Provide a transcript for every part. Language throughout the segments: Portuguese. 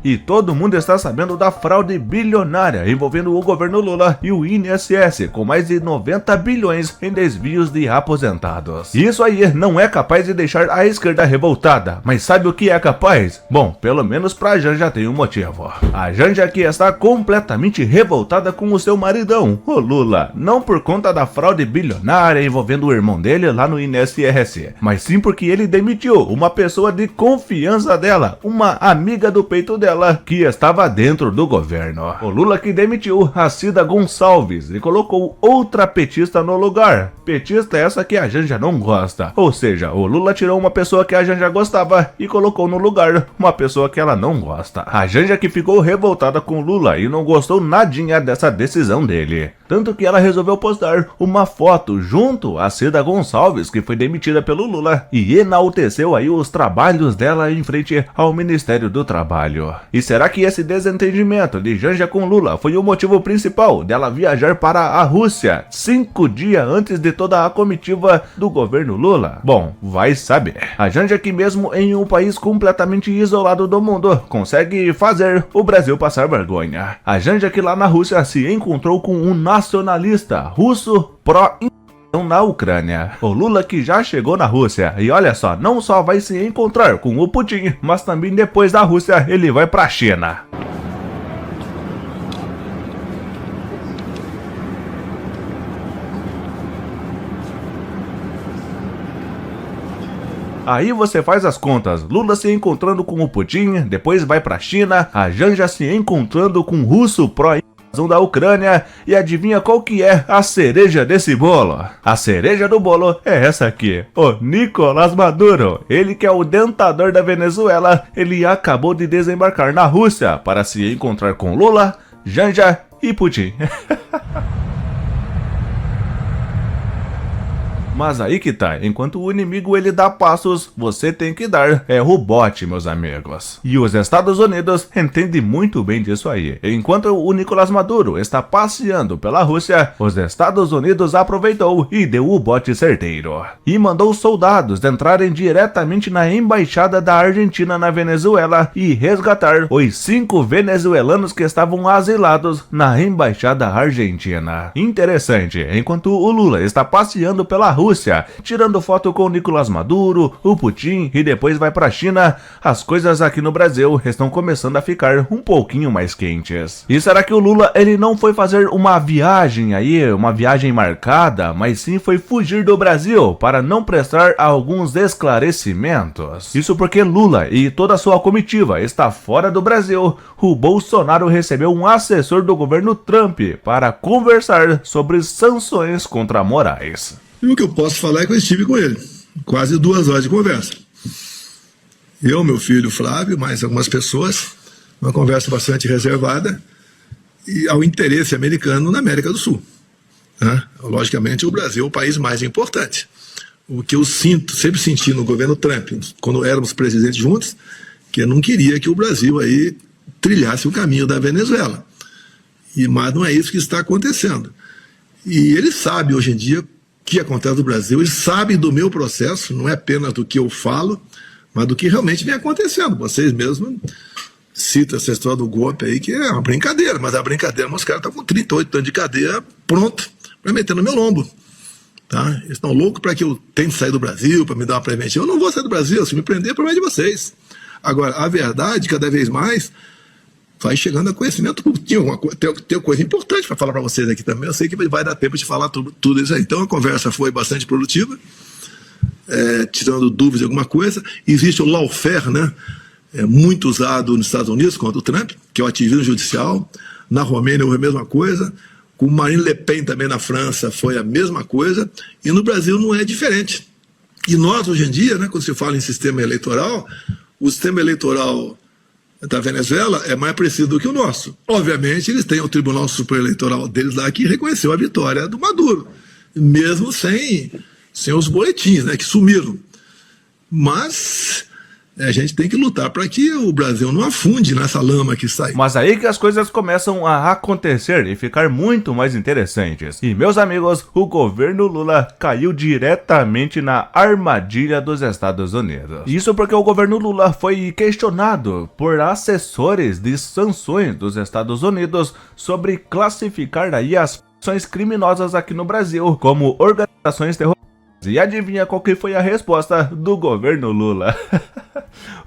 E todo mundo está sabendo da fraude bilionária envolvendo o governo Lula e o INSS, com mais de 90 bilhões em desvios de aposentados. Isso aí não é capaz de deixar a esquerda revoltada, mas sabe o que é capaz? Bom, pelo menos pra Janja tem um motivo. A Janja que está completamente revoltada com o seu maridão, o Lula, não por conta da fraude bilionária envolvendo o irmão dele lá no INSS, mas sim porque ele demitiu uma pessoa de confiança dela, uma amiga do peito dela, que estava dentro do governo. O Lula que demitiu a Cida Gonçalves e colocou outra petista no lugar. Petista essa que a Janja não gosta. Ou seja, o Lula tirou uma pessoa que a Janja gostava e colocou no lugar uma pessoa que ela não gosta. A Janja que ficou revoltada com o Lula e não gostou nadinha dessa decisão dele. Tanto que ela resolveu postar uma foto junto a Cida Gonçalves, que foi demitida pelo Lula, e enalteceu aí os trabalhos dela em frente ao Ministério do Trabalho. E será que esse desentendimento de Janja com Lula foi o motivo principal dela viajar para a Rússia 5 dias antes de toda a comitiva do governo Lula? Bom, vai saber. A Janja que mesmo em um país completamente isolado do mundo, consegue fazer o Brasil passar vergonha. A Janja que lá na Rússia se encontrou com um nacionalista russo pró-invasão na Ucrânia. O Lula que já chegou na Rússia e olha só, não só vai se encontrar com o Putin, mas também depois da Rússia ele vai pra China. Aí você faz as contas, Lula se encontrando com o Putin, depois vai pra China, a Janja se encontrando com o russo pró-invasão da Ucrânia, e adivinha qual que é a cereja desse bolo? A cereja do bolo é essa aqui, o Nicolás Maduro. Ele que é o ditador da Venezuela, ele acabou de desembarcar na Rússia para se encontrar com Lula, Janja e Putin. Mas aí que tá, enquanto o inimigo ele dá passos, você tem que dar o bote, meus amigos. E os Estados Unidos entendem muito bem disso aí. Enquanto o Nicolás Maduro está passeando pela Rússia, os Estados Unidos aproveitou e deu o bote certeiro. E mandou soldados entrarem diretamente na embaixada da Argentina na Venezuela e resgatar os 5 venezuelanos que estavam asilados na embaixada argentina. Interessante, enquanto o Lula está passeando pela Rússia, tirando foto com o Nicolás Maduro, o Putin e depois vai pra China, as coisas aqui no Brasil estão começando a ficar um pouquinho mais quentes. E será que o Lula ele não foi fazer uma viagem aí, uma viagem marcada, mas sim foi fugir do Brasil para não prestar alguns esclarecimentos? Isso porque Lula e toda a sua comitiva está fora do Brasil. O Bolsonaro recebeu um assessor do governo Trump para conversar sobre sanções contra Moraes. E o que eu posso falar é que eu estive com ele, quase 2 horas de conversa. Eu, meu filho Flávio, mais algumas pessoas, uma conversa bastante reservada, e ao interesse americano na América do Sul. Logicamente, o Brasil é o país mais importante. O que eu sempre senti no governo Trump, quando éramos presidentes juntos, que eu não queria que o Brasil aí trilhasse o caminho da Venezuela. Mas não é isso que está acontecendo. E ele sabe hoje em dia o que acontece no Brasil, ele sabe do meu processo, não é apenas do que eu falo, mas do que realmente vem acontecendo. Vocês mesmos citam essa história do golpe aí, que é uma brincadeira, mas a brincadeira, os caras estão com 38 anos de cadeia pronto para meter no meu lombo. Tá? Eles estão loucos para que eu tente sair do Brasil, para me dar uma preventiva. Eu não vou sair do Brasil, se me prender, é problema de vocês. Agora, a verdade, cada vez mais, vai chegando a conhecimento. Tem coisa importante para falar para vocês aqui também. Eu sei que vai dar tempo de falar tudo isso aí. Então a conversa foi bastante produtiva, tirando dúvidas de alguma coisa. Existe o lawfare, né? Muito usado nos Estados Unidos contra o Trump, que é o ativismo judicial. Na Romênia foi a mesma coisa. Com Marine Le Pen também na França foi a mesma coisa. E no Brasil não é diferente. E nós, hoje em dia, né, quando se fala em sistema eleitoral, o sistema eleitoral da Venezuela é mais preciso do que o nosso. Obviamente, eles têm o Tribunal Superior Eleitoral deles lá que reconheceu a vitória do Maduro, mesmo sem os boletins, né, que sumiram. Mas A gente tem que lutar para que o Brasil não afunde nessa lama que sai. Mas aí que as coisas começam a acontecer e ficar muito mais interessantes. E meus amigos, o governo Lula caiu diretamente na armadilha dos Estados Unidos. Isso porque o governo Lula foi questionado por assessores de sanções dos Estados Unidos sobre classificar aí as ações criminosas aqui no Brasil como organizações terroristas. E adivinha qual que foi a resposta do governo Lula?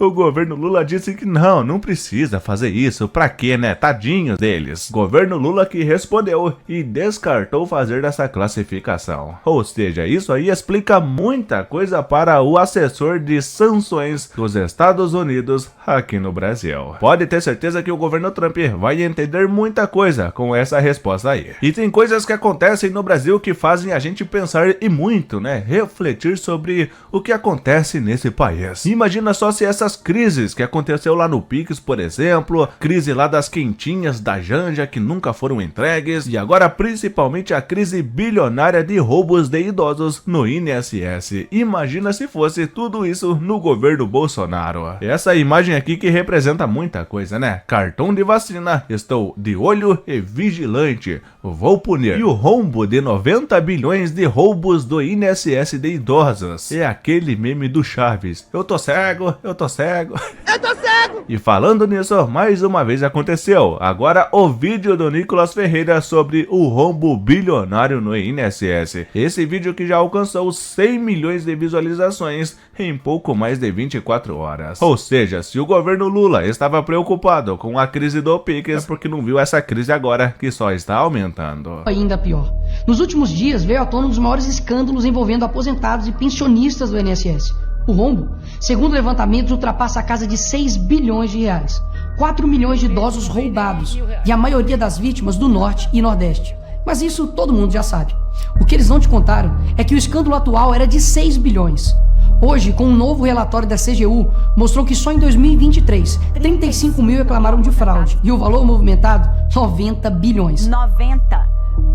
O governo Lula disse que não precisa fazer isso, pra quê, né? Tadinhos deles. Governo Lula que respondeu e descartou fazer essa classificação. Ou seja, isso aí explica muita coisa para o assessor de sanções dos Estados Unidos aqui no Brasil. Pode ter certeza que o governo Trump vai entender muita coisa com essa resposta aí. E tem coisas que acontecem no Brasil que fazem a gente pensar e muito, né? Refletir sobre o que acontece nesse país. Imagina só se essas crises que aconteceu lá no Pix, por exemplo, crise lá das quentinhas da Janja que nunca foram entregues, e agora principalmente a crise bilionária de roubos de idosos no INSS. Imagina se fosse tudo isso no governo Bolsonaro. Essa imagem aqui que representa muita coisa, né? Cartão de vacina, estou de olho e vigilante, vou punir. E o rombo de 90 bilhões de roubos do INSS de idosos. É aquele meme do Chaves. Eu tô cego, eu tô cego. Eu tô cego! E falando nisso, mais uma vez aconteceu. Agora o vídeo do Nicolas Ferreira sobre o rombo bilionário no INSS. Esse vídeo que já alcançou 100 milhões de visualizações em pouco mais de 24 horas. Ou seja, se o governo Lula estava preocupado com a crise do Pix, é porque não viu essa crise agora, que só está aumentando. Ainda pior. Nos últimos dias veio à tona um dos maiores escândalos envolvendo aposentados e pensionistas do INSS. O rombo, segundo levantamentos, ultrapassa a casa de 6 bilhões de reais. 4 milhões de idosos roubados, e a maioria das vítimas do Norte e Nordeste. Mas isso todo mundo já sabe. O que eles não te contaram é que o escândalo atual era de 6 bilhões. Hoje, com um novo relatório da CGU, mostrou que só em 2023, 35 mil reclamaram de fraude. E o valor movimentado, 90 bilhões. 90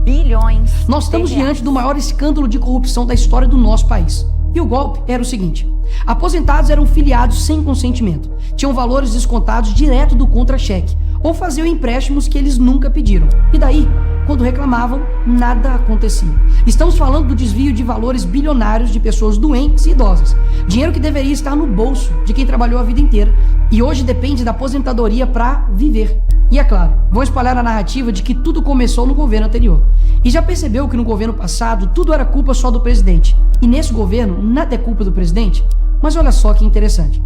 bilhões. Nós estamos diante do maior escândalo de corrupção da história do nosso país. E o golpe era o seguinte: aposentados eram filiados sem consentimento, tinham valores descontados direto do contra-cheque, ou faziam empréstimos que eles nunca pediram. E daí, quando reclamavam, nada acontecia. Estamos falando do desvio de valores bilionários de pessoas doentes e idosas. Dinheiro que deveria estar no bolso de quem trabalhou a vida inteira e hoje depende da aposentadoria para viver. E é claro, vão espalhar a narrativa de que tudo começou no governo anterior. E já percebeu que no governo passado tudo era culpa só do presidente. E nesse governo nada é culpa do presidente? Mas olha só que interessante.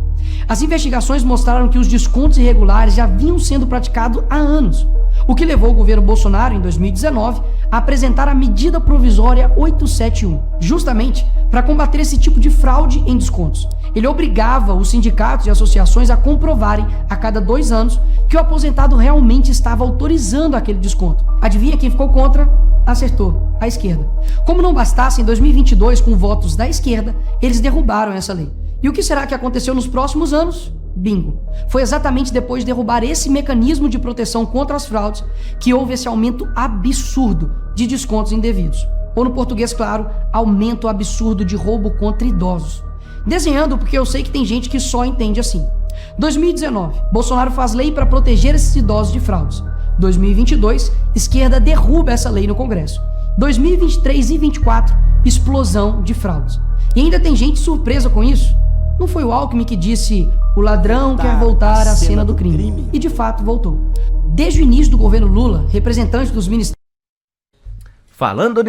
As investigações mostraram que os descontos irregulares já vinham sendo praticados há anos, o que levou o governo Bolsonaro, em 2019, a apresentar a medida provisória 871, justamente para combater esse tipo de fraude em descontos. Ele obrigava os sindicatos e associações a comprovarem, a cada 2 anos, que o aposentado realmente estava autorizando aquele desconto. Adivinha quem ficou contra? Acertou, a esquerda. Como não bastasse, em 2022, com votos da esquerda, eles derrubaram essa lei. E o que será que aconteceu nos próximos anos? Bingo. Foi exatamente depois de derrubar esse mecanismo de proteção contra as fraudes que houve esse aumento absurdo de descontos indevidos. Ou no português claro, aumento absurdo de roubo contra idosos. Desenhando porque eu sei que tem gente que só entende assim. 2019, Bolsonaro faz lei para proteger esses idosos de fraudes. 2022, esquerda derruba essa lei no Congresso. 2023 e 2024, explosão de fraudes. E ainda tem gente surpresa com isso. Não foi o Alckmin que disse: o ladrão quer voltar à cena do crime. E de fato voltou. Desde o início do governo Lula, representantes dos ministérios... Falando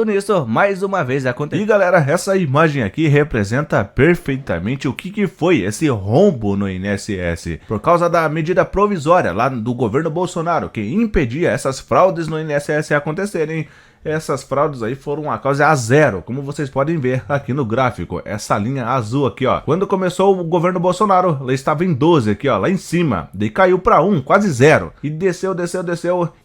nisso, mais uma vez aconteceu. E galera, essa imagem aqui representa perfeitamente o que foi esse rombo no INSS. Por causa da medida provisória lá do governo Bolsonaro, que impedia essas fraudes no INSS acontecerem. Essas fraudes aí foram a causa a zero, como vocês podem ver aqui no gráfico, essa linha azul aqui, ó. Quando começou o governo Bolsonaro, ela estava em 12 aqui, ó, lá em cima, daí caiu para 1, quase 0, e desceu,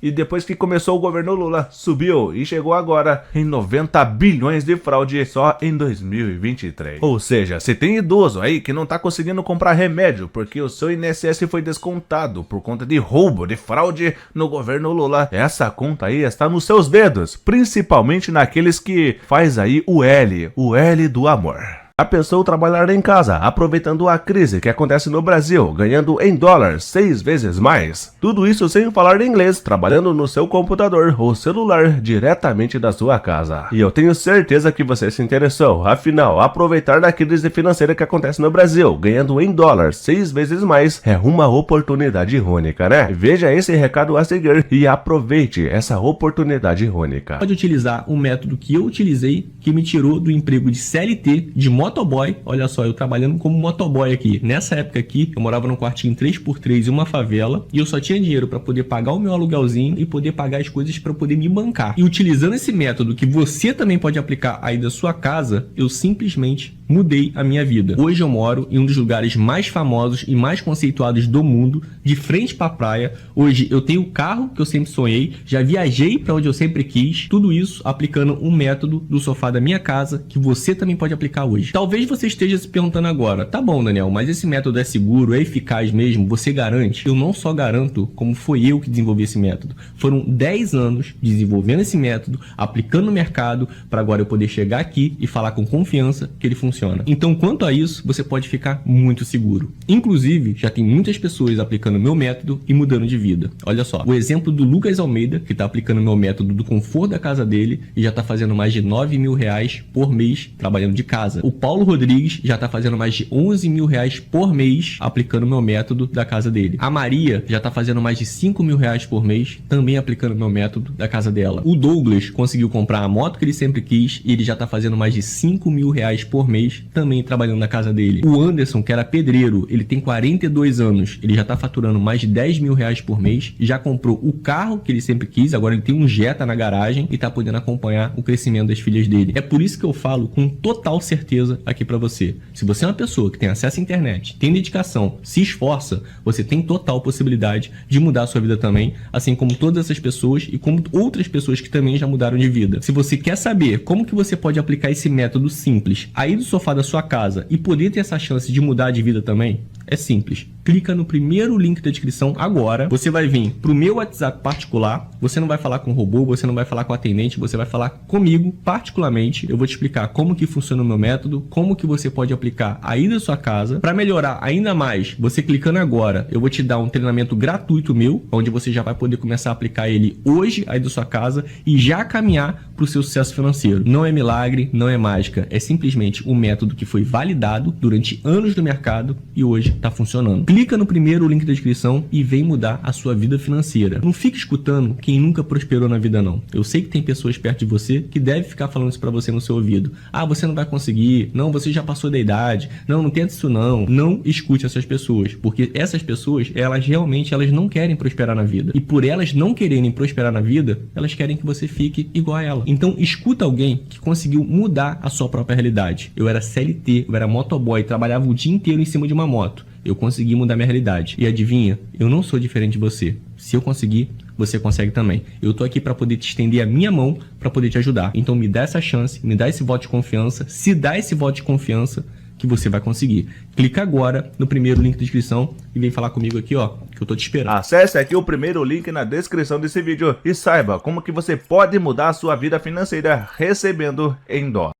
e depois que começou o governo Lula, subiu e chegou agora em 90 bilhões de fraude só em 2023. Ou seja, se tem idoso aí que não tá conseguindo comprar remédio porque o seu INSS foi descontado por conta de roubo, de fraude no governo Lula, essa conta aí está nos seus dedos, principalmente naqueles que faz aí o L do amor. a pessoa trabalhar em casa, aproveitando a crise que acontece no Brasil, ganhando em dólar 6 vezes mais. Tudo isso sem falar inglês, trabalhando no seu computador ou celular diretamente da sua casa. E eu tenho certeza que você se interessou, afinal, aproveitar da crise financeira que acontece no Brasil, ganhando em dólar 6 vezes mais, é uma oportunidade única, né? Veja esse recado a seguir e aproveite essa oportunidade única. Pode utilizar um método que eu utilizei, que me tirou do emprego de CLT, de motoboy. Olha só, eu trabalhando como motoboy aqui. Nessa época aqui, eu morava num quartinho 3x3 em uma favela e eu só tinha dinheiro para poder pagar o meu aluguelzinho e poder pagar as coisas para poder me bancar. E utilizando esse método que você também pode aplicar aí da sua casa, eu simplesmente mudei a minha vida. Hoje eu moro em um dos lugares mais famosos e mais conceituados do mundo, de frente para a praia. Hoje eu tenho o carro que eu sempre sonhei, já viajei para onde eu sempre quis, tudo isso aplicando um método do sofá da minha casa que você também pode aplicar hoje. Talvez você esteja se perguntando agora, tá bom, Daniel, mas esse método é seguro, é eficaz mesmo, você garante? Eu não só garanto, como foi eu que desenvolvi esse método. Foram 10 anos desenvolvendo esse método, aplicando no mercado, para agora eu poder chegar aqui e falar com confiança que ele funciona. Então, quanto a isso, você pode ficar muito seguro. Inclusive, já tem muitas pessoas aplicando o meu método e mudando de vida. Olha só, o exemplo do Lucas Almeida, que está aplicando o meu método do conforto da casa dele e já está fazendo mais de 9 mil reais por mês trabalhando de casa. O Paulo Rodrigues já está fazendo mais de 11 mil reais por mês aplicando o meu método da casa dele. A Maria já está fazendo mais de 5 mil reais por mês também aplicando o meu método da casa dela. O Douglas conseguiu comprar a moto que ele sempre quis e ele já está fazendo mais de 5 mil reais por mês também trabalhando na casa dele. O Anderson, que era pedreiro, ele tem 42 anos, ele já está faturando mais de 10 mil reais por mês, já comprou o carro que ele sempre quis, agora ele tem um Jetta na garagem e está podendo acompanhar o crescimento das filhas dele. É por isso que eu falo com total certeza aqui para você. Se você é uma pessoa que tem acesso à internet, tem dedicação, se esforça, você tem total possibilidade de mudar a sua vida também, assim como todas essas pessoas e como outras pessoas que também já mudaram de vida. Se você quer saber como que você pode aplicar esse método simples aí do sofá da sua casa e poder ter essa chance de mudar de vida também, é simples. Clica no primeiro link da descrição agora. Você vai vir pro meu WhatsApp particular. Você não vai falar com o robô, você não vai falar com o atendente, você vai falar comigo particularmente. Eu vou te explicar como que funciona o meu método, como que você pode aplicar aí da sua casa. Para melhorar ainda mais, você clicando agora, eu vou te dar um treinamento gratuito meu, onde você já vai poder começar a aplicar ele hoje aí da sua casa e já caminhar para o seu sucesso financeiro. Não é milagre, não é mágica, é simplesmente um método que foi validado durante anos no mercado e hoje está funcionando. Clica no primeiro link da descrição e vem mudar a sua vida financeira. Não fique escutando quem nunca prosperou na vida não. Eu sei que tem pessoas perto de você que devem ficar falando isso para você no seu ouvido. Ah, você não vai conseguir. Não, você já passou da idade. Não, não tenta isso não. Não escute essas pessoas, porque essas pessoas, elas realmente não querem prosperar na vida. E por elas não quererem prosperar na vida, elas querem que você fique igual a ela. Então, escuta alguém que conseguiu mudar a sua própria realidade. Eu era CLT, eu era motoboy, trabalhava o dia inteiro em cima de uma moto. Eu consegui mudar minha realidade. E adivinha? Eu não sou diferente de você. Se eu conseguir, você consegue também. Eu tô aqui para poder te estender a minha mão para poder te ajudar. Então me dá essa chance, me dá esse voto de confiança. Se dá esse voto de confiança, que você vai conseguir. Clica agora no primeiro link da descrição e vem falar comigo aqui, ó, que eu tô te esperando. Acesse aqui o primeiro link na descrição desse vídeo e saiba como que você pode mudar a sua vida financeira recebendo em dólar.